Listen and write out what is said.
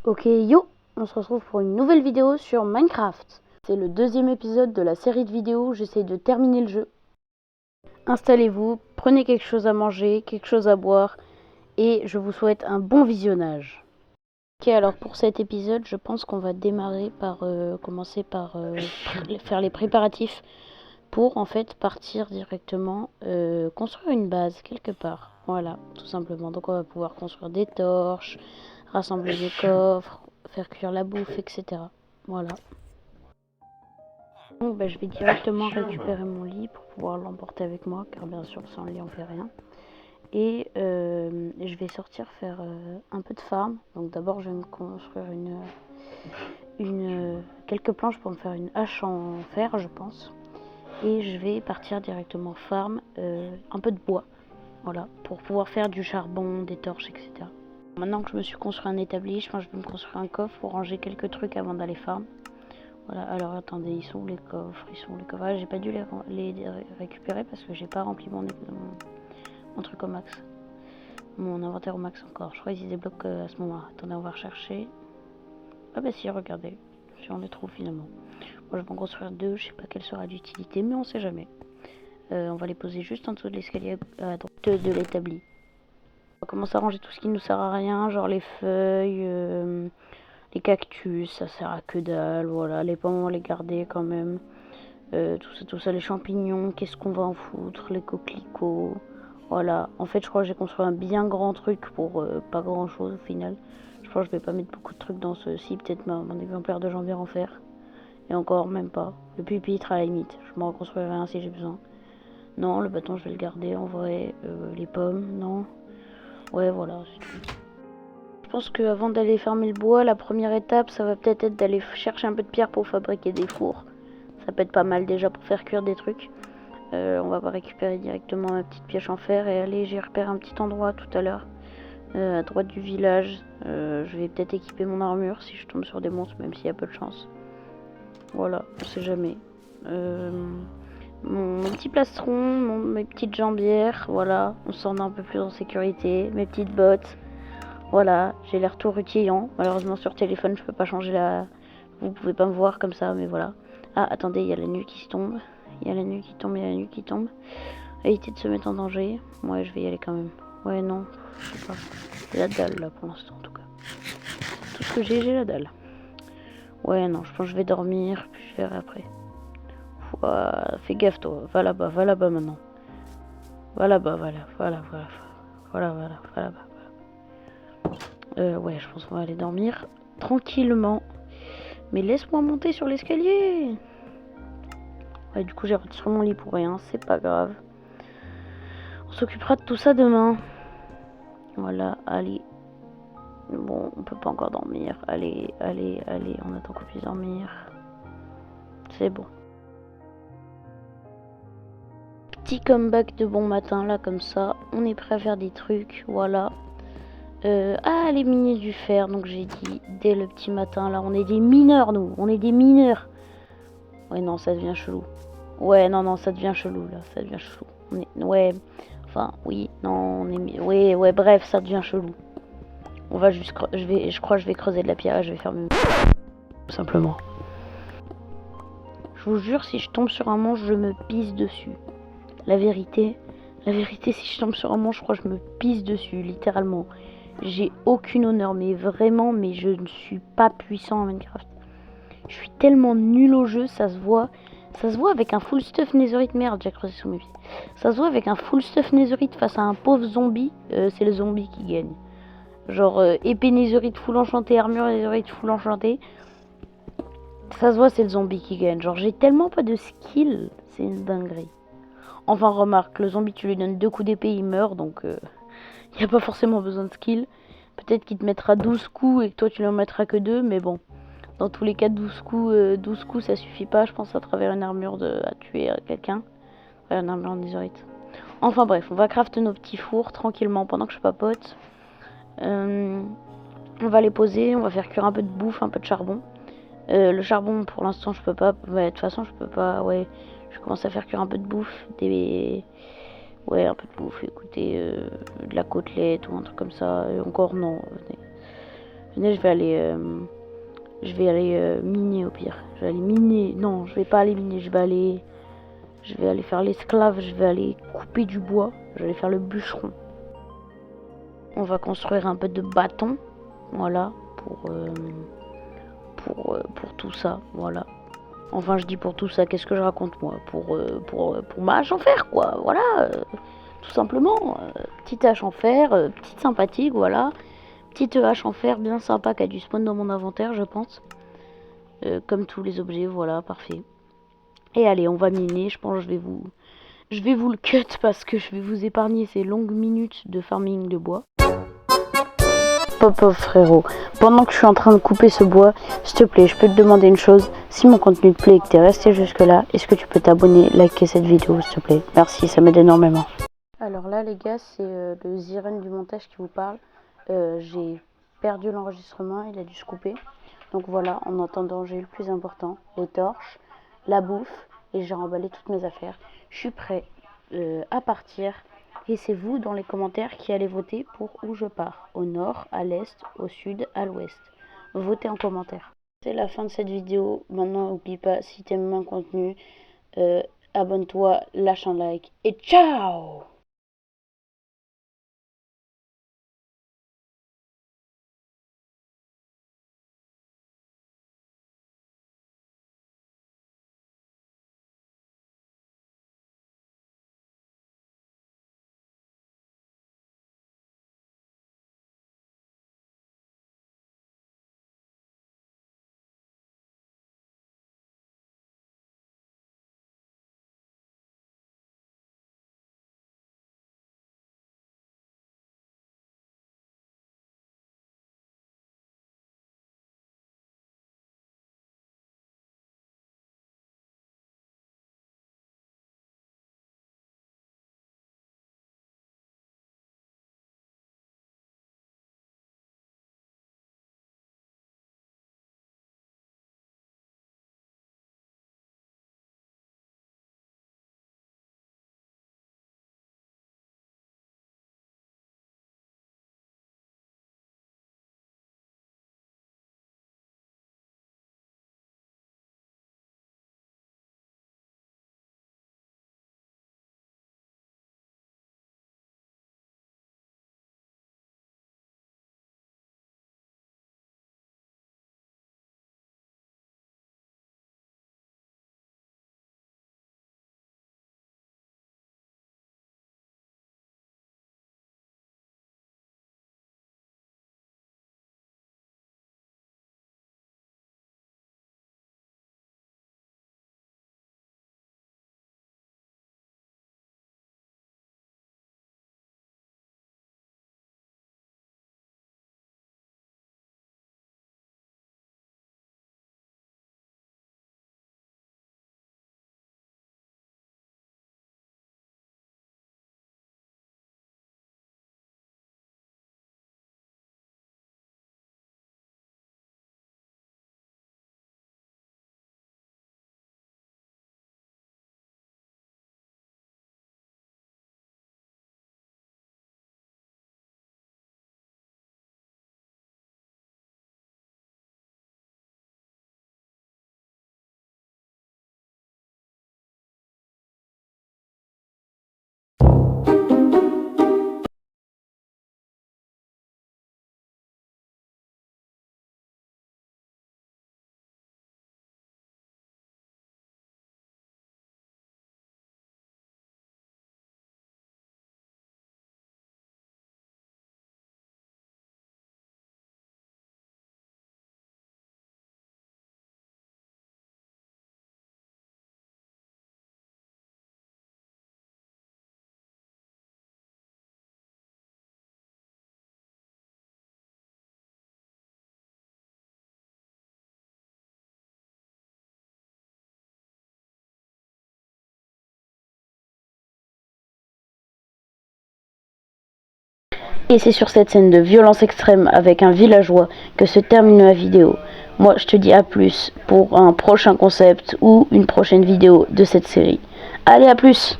Ok yo, on se retrouve pour une nouvelle vidéo sur Minecraft. C'est le deuxième épisode de la série de vidéos où j'essaie de terminer le jeu. Installez-vous, prenez quelque chose à manger, quelque chose à boire et je vous souhaite un bon visionnage. Ok, alors pour cet épisode, je pense qu'on va démarrer par commencer par faire les préparatifs pour en fait partir directement construire une base quelque part. Voilà, tout simplement. Donc on va pouvoir construire des torches, rassembler des coffres, faire cuire la bouffe, etc. Voilà. Donc je vais directement récupérer mon lit pour pouvoir l'emporter avec moi, car bien sûr sans lit on fait rien. Et je vais sortir faire un peu de farm. Donc d'abord je vais me construire quelques planches pour me faire une hache en fer, je pense. Et je vais partir directement farm un peu de bois. Voilà, pour pouvoir faire du charbon, des torches, etc. Maintenant que je me suis construit un établi, je pense que je vais me construire un coffre pour ranger quelques trucs avant d'aller farm. Voilà, alors attendez, ils sont où les coffres? Ils sont où les coffres? Ah, j'ai pas dû les récupérer parce que j'ai pas rempli mon truc au max. Mon inventaire au max encore. Je crois qu'ils se débloquent à ce moment-là. Attendez, on va rechercher. Ah bah si, regardez. Si on les trouve finalement. Moi je vais en construire deux, je sais pas quelle sera l'utilité, mais on sait jamais. On va les poser juste en dessous de l'escalier à droite de l'établi. On va commencer à ranger tout ce qui nous sert à rien, genre les feuilles, les cactus, ça sert à que dalle, voilà. Les pommes, on va les garder quand même. Tout ça, les champignons, qu'est-ce qu'on va en foutre, les coquelicots, voilà. En fait, je crois que j'ai construit un bien grand truc pour pas grand chose au final. Je crois que je vais pas mettre beaucoup de trucs dans ceci, peut-être mon exemplaire de janvier en fer. Et encore, même pas. Le pupitre à la limite, je m'en reconstruirai un si j'ai besoin. Non, le bâton, je vais le garder en vrai. Les pommes, non. Ouais, voilà, c'est tout. Je pense qu'avant d'aller fermer le bois, la première étape, ça va peut-être être d'aller chercher un peu de pierre pour fabriquer des fours. Ça peut être pas mal déjà pour faire cuire des trucs. On va pas récupérer directement ma petite pioche en fer et aller, j'ai repéré un petit endroit tout à l'heure. À droite du village. Je vais peut-être équiper mon armure si je tombe sur des monstres, même s'il y a peu de chance. Voilà, on sait jamais. Mon petit plastron, mes petites jambières, voilà, on se sent un peu plus en sécurité, mes petites bottes, voilà, j'ai l'air tout rutilant. Malheureusement sur téléphone je peux pas changer vous pouvez pas me voir comme ça, mais voilà. Ah attendez, il y a la nuit qui se tombe, il y a la nuit qui tombe, il y a la nuit qui tombe. Éviter de se mettre en danger, ouais je vais y aller quand même. Ouais non, je sais pas, j'ai la dalle là pour l'instant en tout cas. Tout ce que j'ai la dalle. Ouais non, je pense que je vais dormir, puis je verrai après. Fais gaffe toi, va là-bas maintenant. Va là-bas, voilà. Ouais, je pense qu'on va aller dormir tranquillement. Mais laisse-moi monter sur l'escalier. Ouais, du coup j'ai retiré mon lit pour rien, c'est pas grave. On s'occupera de tout ça demain. Voilà, allez. Bon, on peut pas encore dormir. Allez, on attend qu'on puisse dormir. C'est bon. Petit comeback de bon matin là comme ça, on est prêt à faire des trucs, voilà. Les miner du fer, donc j'ai dit dès le petit matin là, on est des mineurs nous, on est des mineurs. Ouais non, ça devient chelou. Ouais non, ça devient chelou là, ça devient chelou. Ouais, enfin oui, non, ouais, bref, ça devient chelou. On va juste, je crois que je vais creuser de la pierre, je vais faire tout simplement. Je vous jure, si je tombe sur un monstre, je me pisse dessus. La vérité, si je tombe sur un monstre, je crois que je me pisse dessus, littéralement. J'ai aucune honneur, mais vraiment, mais je ne suis pas puissant en Minecraft. Je suis tellement nul au jeu, ça se voit. Ça se voit avec un full stuff netherite. Merde, j'ai creusé sur mes pieds. Ça se voit avec un full stuff netherite face à un pauvre zombie. C'est le zombie qui gagne. Genre épée netherite full enchanté, armure netherite full enchanté. Ça se voit, c'est le zombie qui gagne. Genre j'ai tellement pas de skill, c'est une dinguerie. Enfin remarque, le zombie tu lui donnes 2 coups d'épée, il meurt, donc il n'y a pas forcément besoin de skill. Peut-être qu'il te mettra 12 coups et que toi tu lui en mettras que 2, mais bon. Dans tous les cas, 12 coups ça suffit pas, je pense, à travers une armure à tuer quelqu'un. Ouais, une armure en netherite. Enfin bref, on va crafter nos petits fours tranquillement pendant que je papote. On va les poser, on va faire cuire un peu de bouffe, un peu de charbon. Le charbon, pour l'instant, je peux pas. Ouais, de toute façon, je peux pas. Ouais, je commence à faire cuire un peu de bouffe. Ouais, un peu de bouffe. Écoutez, de la côtelette ou un truc comme ça. Et encore, non. Venez, je vais aller miner au pire. Je vais aller miner. Non, je vais pas aller miner. Je vais aller faire l'esclave. Je vais aller couper du bois. Je vais aller faire le bûcheron. On va construire un peu de bâton. Voilà. Pour tout ça. Voilà. Enfin, je dis pour tout ça. Qu'est-ce que je raconte moi? Pour ma hache en fer, quoi. Voilà. Tout simplement. Petite hache en fer. Petite sympathique. Voilà. Petite hache en fer bien sympa qui a du spawn dans mon inventaire, je pense. Comme tous les objets, voilà, parfait. Et allez, on va miner. Je pense que je vais vous le cut parce que je vais vous épargner ces longues minutes de farming de bois. Pop frérot, pendant que je suis en train de couper ce bois, s'il te plaît, je peux te demander une chose. Si mon contenu te plaît et que t'es resté jusque là, est-ce que tu peux t'abonner, liker cette vidéo, s'il te plaît? Merci, ça m'aide énormément. Alors là les gars, c'est le Ziren du montage qui vous parle. J'ai perdu l'enregistrement, il a dû se couper. Donc voilà, en attendant, j'ai eu le plus important, les torches, la bouffe, et j'ai remballé toutes mes affaires. Je suis prêt à partir. Et c'est vous dans les commentaires qui allez voter pour où je pars. Au nord, à l'est, au sud, à l'ouest. Votez en commentaire. C'est la fin de cette vidéo. Maintenant, n'oublie pas, si t'aimes mon contenu, abonne-toi, lâche un like et ciao! Et c'est sur cette scène de violence extrême avec un villageois que se termine ma vidéo. Moi, je te dis à plus pour un prochain concept ou une prochaine vidéo de cette série. Allez, à plus!